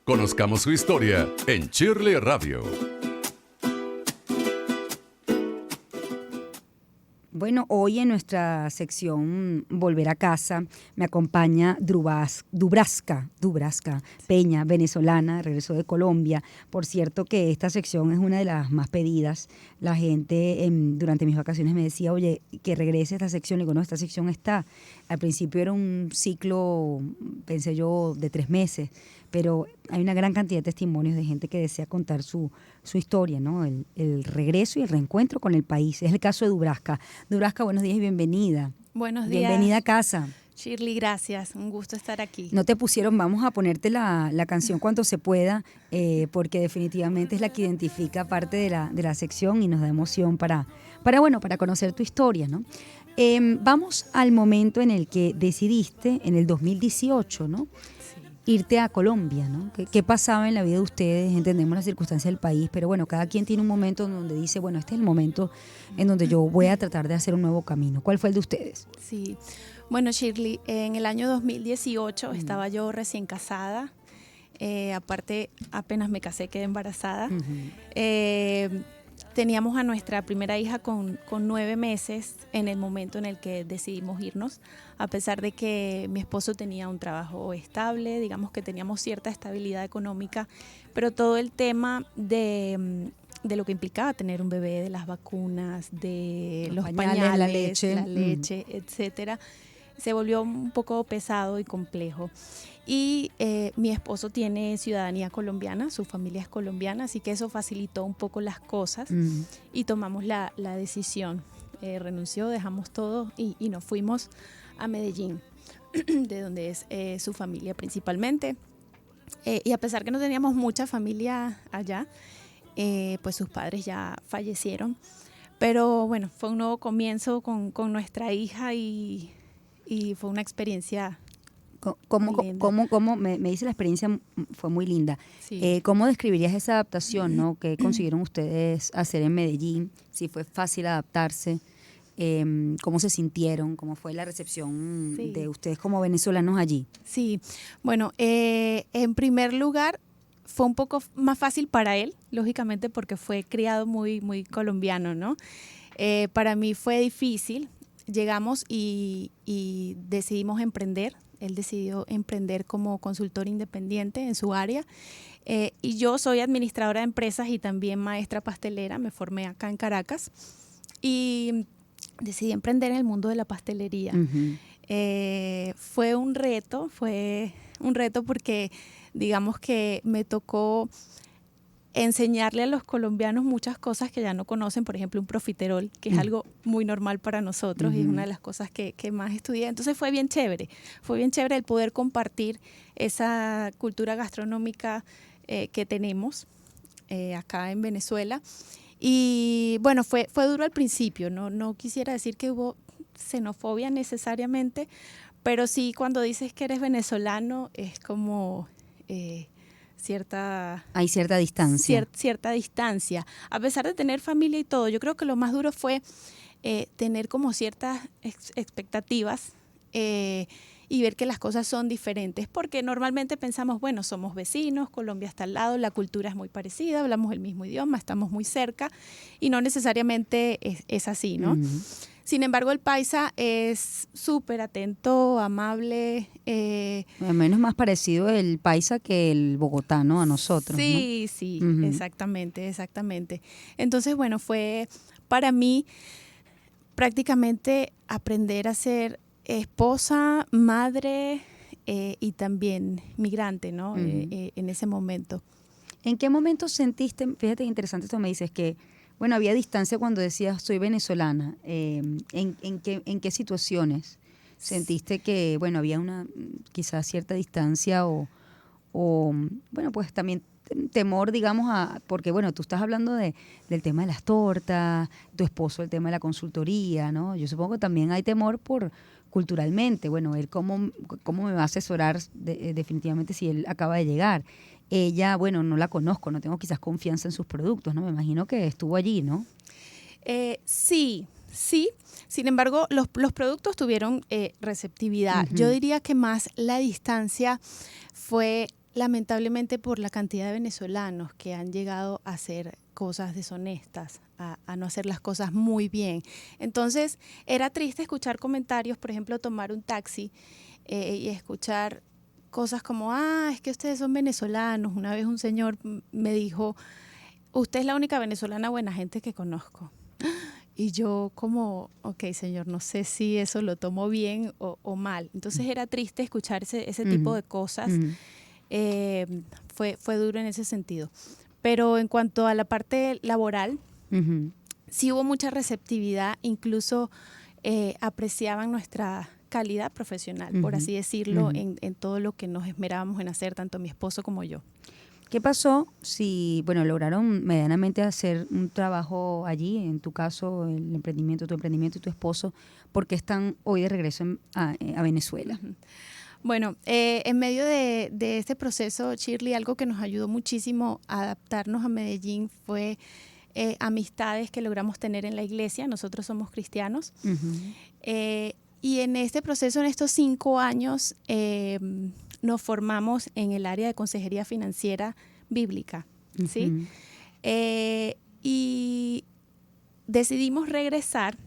Conozcamos su historia en Shirley Radio. Bueno, hoy en nuestra sección Volver a Casa me acompaña Dubraska Peña, venezolana, regresó de Colombia. Por cierto que esta sección es una de las más pedidas. La gente durante mis vacaciones me decía, oye, que regrese esta sección. Le digo, no, esta sección está. Al principio era un ciclo, pensé yo, de 3 meses, pero hay una gran cantidad de testimonios de gente que desea contar su historia, ¿no? El regreso y el reencuentro con el país. Es el caso de Dubraska. Dubraska, buenos días y bienvenida. Buenos días. Bienvenida a casa. Shirley, gracias. Un gusto estar aquí. No te pusieron, vamos a ponerte la canción cuando se pueda, porque definitivamente es la que identifica parte de la sección y nos da emoción para conocer tu historia, ¿no? Vamos al momento en el que decidiste, en el 2018, ¿no? Irte a Colombia, ¿no? ¿Qué pasaba en la vida de ustedes? Entendemos las circunstancias del país, pero bueno, cada quien tiene un momento en donde dice, bueno, este es el momento en donde yo voy a tratar de hacer un nuevo camino. ¿Cuál fue el de ustedes? Sí, bueno, Shirley, en el año 2018 estaba yo recién casada, aparte apenas me casé, quedé embarazada. Teníamos a nuestra primera hija con 9 meses en el momento en el que decidimos irnos, a pesar de que mi esposo tenía un trabajo estable, digamos que teníamos cierta estabilidad económica, pero todo el tema de lo que implicaba tener un bebé, de las vacunas, de los pañales, la leche, etcétera, se volvió un poco pesado y complejo. Y mi esposo tiene ciudadanía colombiana, su familia es colombiana, así que eso facilitó un poco las cosas y tomamos la decisión. Renunció, dejamos todo y nos fuimos a Medellín, de donde es su familia principalmente. Y a pesar que no teníamos mucha familia allá, pues sus padres ya fallecieron. Pero bueno, fue un nuevo comienzo con nuestra hija y fue una experiencia. ¿Cómo me dice la experiencia fue muy linda? Sí. ¿Cómo describirías esa adaptación, ¿no? ¿Qué consiguieron ustedes hacer en Medellín? Si fue fácil adaptarse, ¿cómo se sintieron? ¿Cómo fue la recepción de ustedes como venezolanos allí? Sí, bueno, en primer lugar fue un poco más fácil para él, lógicamente porque fue criado muy, muy colombiano, ¿no? Para mí fue difícil. Llegamos y decidimos emprender. Él decidió emprender como consultor independiente en su área. Y yo soy administradora de empresas y también maestra pastelera. Me formé acá en Caracas y decidí emprender en el mundo de la pastelería. Fue un reto porque digamos que me tocó enseñarle a los colombianos muchas cosas que ya no conocen, por ejemplo un profiterol, que es algo muy normal para nosotros y es una de las cosas que más estudié. Entonces fue bien chévere el poder compartir esa cultura gastronómica que tenemos acá en Venezuela. Y bueno, fue duro al principio, no quisiera decir que hubo xenofobia necesariamente, pero sí cuando dices que eres venezolano es como... Hay cierta distancia. Cierta distancia. A pesar de tener familia y todo, yo creo que lo más duro fue tener como ciertas expectativas y ver que las cosas son diferentes, porque normalmente pensamos, bueno, somos vecinos, Colombia está al lado, la cultura es muy parecida, hablamos el mismo idioma, estamos muy cerca y no necesariamente es así, ¿no? Sin embargo, el paisa es súper atento, amable. Al menos más parecido el paisa que el bogotano a nosotros, sí, ¿no? Sí, exactamente. Entonces, bueno, fue para mí prácticamente aprender a ser esposa, madre y también migrante, ¿no? En ese momento. ¿En qué momento sentiste, fíjate qué interesante esto me dices, que bueno, había distancia cuando decías soy venezolana? ¿En qué situaciones sentiste que, bueno, había una quizás cierta distancia o bueno, pues también temor, digamos, porque bueno, tú estás hablando del tema de las tortas, tu esposo el tema de la consultoría, ¿no? Yo supongo que también hay temor culturalmente, bueno, él cómo me va a asesorar definitivamente si él acaba de llegar. Ella, bueno, no la conozco, no tengo quizás confianza en sus productos, ¿no? Me imagino que estuvo allí, ¿no? Sí. Sin embargo, los productos tuvieron receptividad. Yo diría que más la distancia fue lamentablemente por la cantidad de venezolanos que han llegado a hacer cosas deshonestas, a no hacer las cosas muy bien. Entonces era triste escuchar comentarios, por ejemplo, tomar un taxi y escuchar cosas como, es que ustedes son venezolanos. Una vez un señor me dijo, usted es la única venezolana buena gente que conozco. Y yo como, ok, señor, no sé si eso lo tomo bien o mal. Entonces era triste escuchar ese tipo de cosas. Fue duro en ese sentido. Pero en cuanto a la parte laboral, sí hubo mucha receptividad, incluso apreciaban nuestra calidad profesional, por así decirlo, en todo lo que nos esmerábamos en hacer, tanto mi esposo como yo. ¿Qué pasó si, bueno, lograron medianamente hacer un trabajo allí, en tu caso, el emprendimiento, tu emprendimiento y tu esposo, ¿por qué están hoy de regreso a Venezuela? Bueno, en medio de este proceso, Shirley, algo que nos ayudó muchísimo a adaptarnos a Medellín fue amistades que logramos tener en la iglesia. Nosotros somos cristianos. Y en este proceso, en estos 5 años, nos formamos en el área de consejería financiera bíblica, ¿sí? Y decidimos regresar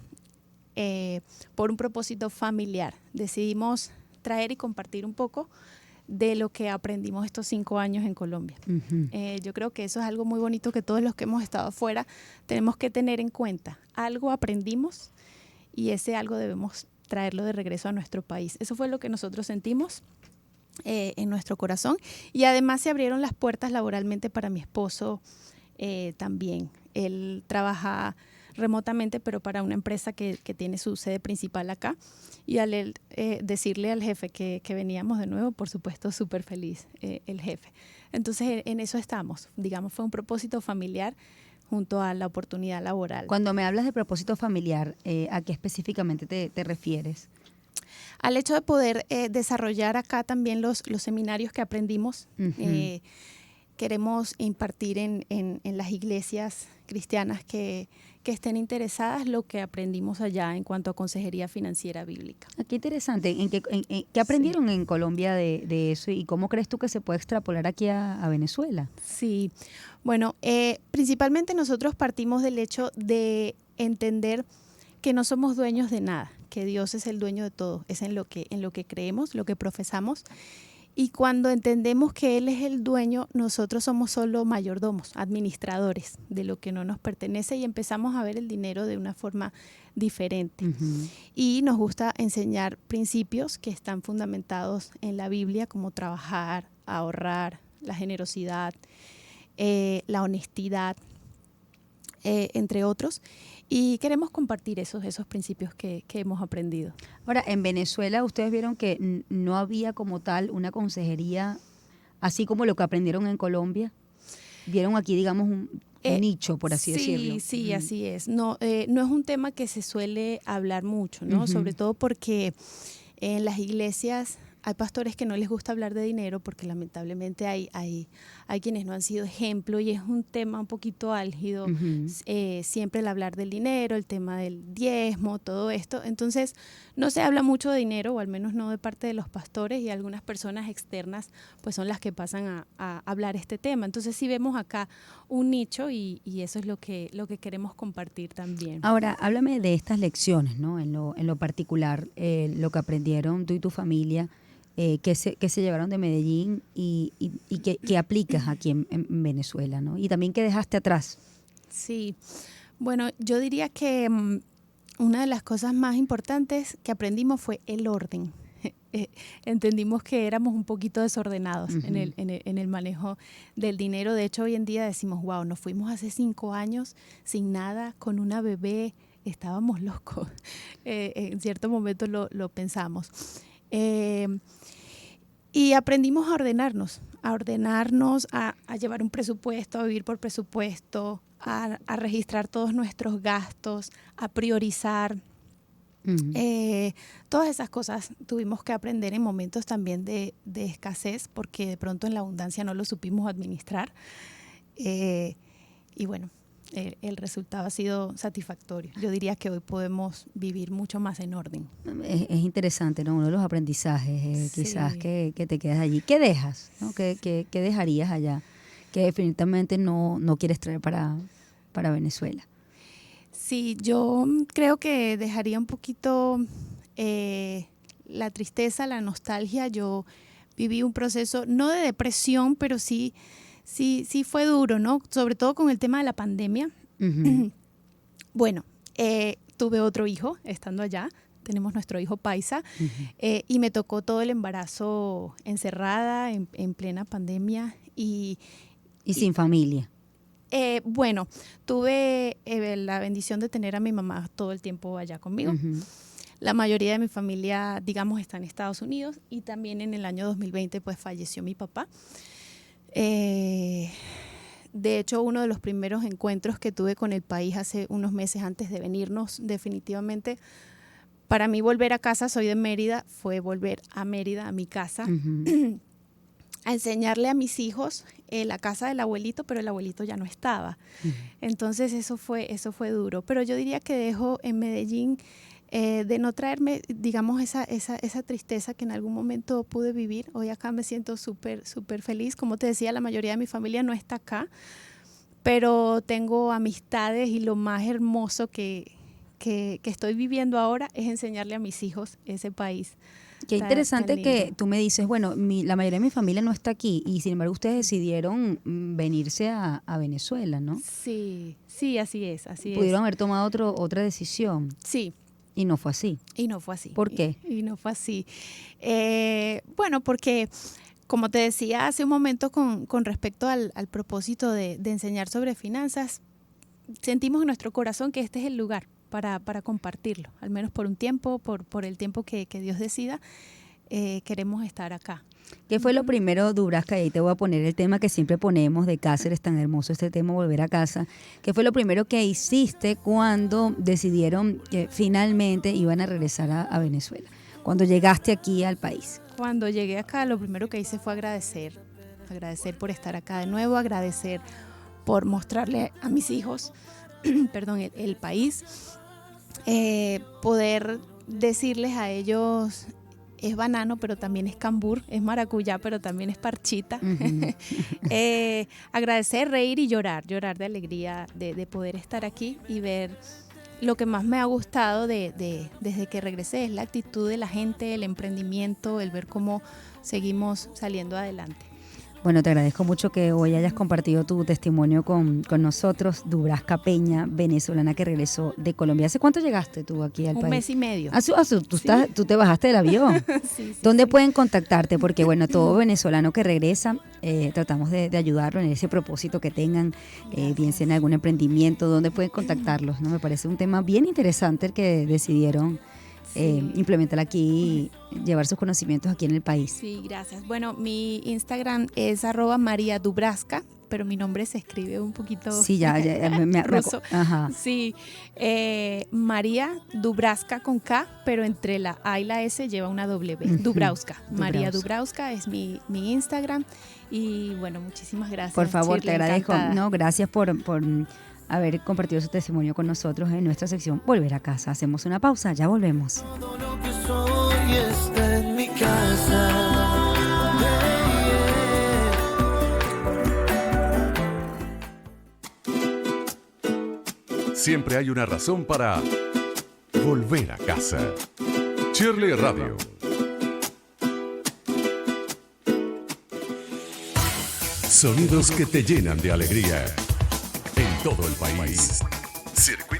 por un propósito familiar. Decidimos traer y compartir un poco de lo que aprendimos estos 5 años en Colombia. Yo creo que eso es algo muy bonito que todos los que hemos estado afuera tenemos que tener en cuenta. Algo aprendimos y ese algo debemos traerlo de regreso a nuestro país. Eso fue lo que nosotros sentimos en nuestro corazón, y además se abrieron las puertas laboralmente para mi esposo también. Él trabaja remotamente, pero para una empresa que tiene su sede principal acá, y al él, decirle al jefe que veníamos de nuevo, por supuesto, súper feliz el jefe. Entonces en eso estamos, digamos, fue un propósito familiar junto a la oportunidad laboral. Cuando me hablas de propósito familiar, ¿a qué específicamente te refieres? Al hecho de poder desarrollar acá también los seminarios que aprendimos. Queremos impartir en las iglesias cristianas que estén interesadas lo que aprendimos allá en cuanto a consejería financiera bíblica. Qué interesante. ¿Qué aprendieron en Colombia de eso y cómo crees tú que se puede extrapolar aquí a Venezuela? Sí, bueno, principalmente nosotros partimos del hecho de entender que no somos dueños de nada, que Dios es el dueño de todo, es en lo que creemos, lo que profesamos. Y cuando entendemos que Él es el dueño, nosotros somos solo mayordomos, administradores de lo que no nos pertenece, y empezamos a ver el dinero de una forma diferente. Y nos gusta enseñar principios que están fundamentados en la Biblia, como trabajar, ahorrar, la generosidad, la honestidad, entre otros. Y queremos compartir esos principios que hemos aprendido. Ahora, en Venezuela ustedes vieron que no había como tal una consejería, así como lo que aprendieron en Colombia. Vieron aquí, digamos, un nicho, por así decirlo. Sí, así es. No es un tema que se suele hablar mucho, ¿no? Sobre todo porque en las iglesias hay pastores que no les gusta hablar de dinero porque lamentablemente hay quienes no han sido ejemplo, y es un tema un poquito álgido, siempre el hablar del dinero, el tema del diezmo, todo esto. Entonces no se habla mucho de dinero, o al menos no de parte de los pastores, y algunas personas externas pues son las que pasan a hablar este tema. Entonces sí vemos acá un nicho, y eso es lo que queremos compartir también. Ahora, háblame de estas lecciones, ¿no? En lo particular, lo que aprendieron tú y tu familia, que se llevaron de Medellín y que aplicas aquí en Venezuela, ¿no? Y también que dejaste atrás. Sí, bueno, yo diría que una de las cosas más importantes que aprendimos fue el orden. Entendimos que éramos un poquito desordenados en el manejo del dinero. De hecho, hoy en día decimos, wow, nos fuimos hace 5 años sin nada, con una bebé, estábamos locos. En cierto momento lo pensamos. Y aprendimos a ordenarnos, a llevar un presupuesto, a vivir por presupuesto, a registrar todos nuestros gastos, a priorizar. Todas esas cosas tuvimos que aprender en momentos también de escasez, porque de pronto en la abundancia no lo supimos administrar. Y bueno, el resultado ha sido satisfactorio. Yo diría que hoy podemos vivir mucho más en orden. Es interesante, ¿no? Uno de los aprendizajes, Sí. quizás que te quedas allí. ¿Qué dejas? ¿No? ¿Qué dejarías allá? Que definitivamente no quieres traer para Venezuela. Sí, yo creo que dejaría un poquito la tristeza, la nostalgia. Yo viví un proceso, no de depresión, pero sí fue duro, ¿no? Sobre todo con el tema de la pandemia. Ujú. Bueno, tuve otro hijo estando allá. Tenemos nuestro hijo Paisa. Ujú. Y me tocó todo el embarazo encerrada en plena pandemia. Y sin familia. Bueno, tuve la bendición de tener a mi mamá todo el tiempo allá conmigo. Ujú. La mayoría de mi familia, digamos, está en Estados Unidos y también en el año 2020 pues falleció mi papá. De hecho, uno de los primeros encuentros que tuve con el país hace unos meses antes de venirnos, definitivamente, para mí volver a casa, soy de Mérida, fue volver a Mérida, a mi casa, Ujú. a enseñarle a mis hijos la casa del abuelito, pero el abuelito ya no estaba. Ujú. Entonces eso fue duro. Pero yo diría que dejo en Medellín de no traerme, digamos, esa tristeza que en algún momento pude vivir. Hoy acá me siento súper feliz. Como te decía, la mayoría de mi familia no está acá, pero tengo amistades y lo más hermoso que estoy viviendo ahora es enseñarle a mis hijos ese país. Qué Tan interesante que lindo. tú me dices, bueno, la mayoría de mi familia no está aquí y sin embargo ustedes decidieron venirse a Venezuela, ¿no? Sí, así es. Pudieron haber tomado otra decisión Sí, y no fue así. y no fue así. ¿Por qué? Y no fue así. Bueno, porque como te decía hace un momento con respecto al propósito de enseñar sobre finanzas, sentimos en nuestro corazón que este es el lugar para compartirlo, al menos por un tiempo, por el tiempo que Dios decida, queremos estar acá. ¿Qué fue lo primero, Dubrasca? Y ahí te voy a poner el tema que siempre ponemos de Cáceres, tan hermoso este tema, volver a casa. ¿Qué fue lo primero que hiciste cuando decidieron que finalmente iban a regresar a Venezuela? Cuando llegaste aquí al país. Cuando llegué acá, lo primero que hice fue agradecer por estar acá de nuevo, agradecer por mostrarle a mis hijos, perdón, el país, poder decirles a ellos, es banano, pero también es cambur, es maracuyá, pero también es parchita. Ujú. Agradecer, reír y llorar de alegría de poder estar aquí y ver lo que más me ha gustado desde que regresé es la actitud de la gente, el emprendimiento, el ver cómo seguimos saliendo adelante. Bueno, te agradezco mucho que hoy hayas compartido tu testimonio con nosotros, Dubrasca Peña, venezolana que regresó de Colombia. ¿Hace cuánto llegaste tú aquí al país? Un mes y medio. Tú te bajaste del avión. Sí, ¿Dónde pueden contactarte? Porque bueno, todo venezolano que regresa, tratamos de ayudarlo en ese propósito que tengan, bien sea en algún emprendimiento, ¿dónde pueden contactarlos? ¿No? Me parece un tema bien interesante el que decidieron implementar aquí y llevar sus conocimientos aquí en el país. Sí, gracias. Bueno, mi Instagram es @mariadubrasca, pero mi nombre se escribe un poquito Sí, ya ruso. Ajá. Sí, María Dubrasca con K, pero entre la A y la S lleva una W, Dubrauska. María Dubrauska es mi Instagram y bueno, muchísimas gracias. Por favor, Shirley, te agradezco. encantada. No, gracias por haber compartido su testimonio con nosotros en nuestra sección Volver a Casa. Hacemos una pausa, ya volvemos. Todo lo que soy está en mi casa. Siempre hay una razón para volver a casa. Shirley Radio. Sonidos que te llenan de alegría. En todo el país. Circuito